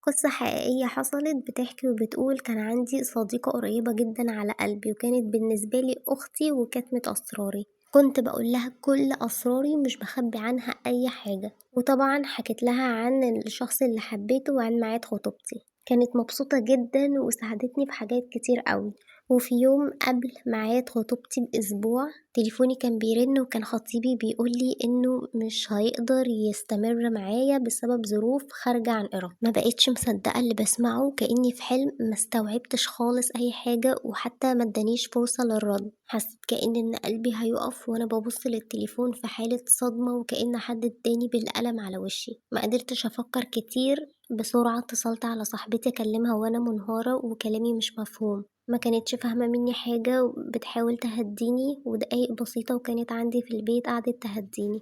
قصة حقيقية حصلت بتحكي وبتقول كان عندي صديقة قريبة جدًا على قلبي، وكانت بالنسبة لي أختي وكتمة أسراري، كنت باقول لها كل أسراري ومش باخبي عنها أي حاجة، وطبعًا حكيت لها عن الشخص اللي حبيته وعن ميعاد خطوبتي، كانت مبسوطة جدًا وساعدتني في حاجات كتير أوي. وفي يوم قبل ميعاد خطوبتي بأسبوع تليفوني كان بيرن وكان خطيبي بيقول لي إنه مش هيقدر يستمر معايا بسبب ظروف خارجة عن إرادته. ما بقيتش مصدقة اللي بسمعه كأني في حلم، ما استوعبتش خالص أي حاجة وحتى ما ادانيش فرصة للرد. حسيت كأن قلبي هيقف وأنا ببص للتليفون في حالة صدمة وكأن حد اداني بالقلم على وشي. ما قدرتش أفكر كتير، بسرعة اتصلت على صاحبتي أكلمها وأنا منهارة وكلامي مش مفهوم. ما كانتش فاهمة مني حاجة وبتحاول تهديني، ودقايق بسيطة وكانت عندي في البيت قعدت تهديني.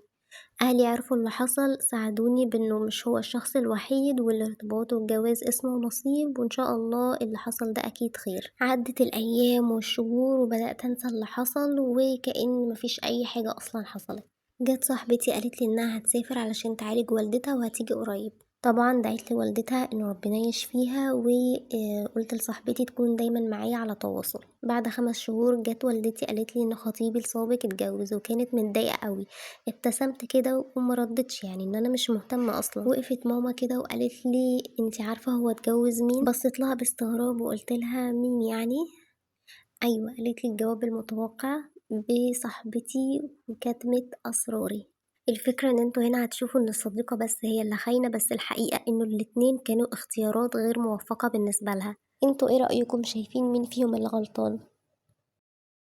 أهلي عرفوا اللي حصل، ساعدوني بإنه مش هو الشخص الوحيد والارتباط والجواز اسمه نصيب، وإن شاء الله اللي حصل ده أكيد خير. عدت الأيام والشهور وبدأت أنسى اللي حصل وكأن مفيش أي حاجة أصلا حصلت. جت صاحبتي قالت لي إنها هتسافر علشان تعالج والدتها وهتيجي قريب. طبعا دعيت لوالدتها إن ربنا يشفيها وقلت لصاحبتي تكون دايما معايا على تواصل. بعد 5 شهور جت والدتي قالت لي إن خطيبي السابق اتجوز وكانت متضايقة قوي. ابتسمت كده وما ردتش، يعني ان انا مش مهتمه اصلا. وقفت ماما كده وقالت لي انتي عارفه هو اتجوز مين؟ بصيت لها باستغراب وقلت لها مين يعني؟ ايوه، قالت لي الجواب المتوقع، بصاحبتي وكتمت اسراري. الفكرة ان انتوا هنا هتشوفوا ان الصديقة بس هي اللي خاينة، بس الحقيقة انه الاتنين كانوا اختيارات غير موفقة بالنسبة لها. انتوا ايه رأيكم؟ شايفين مين فيهم اللي غلطان؟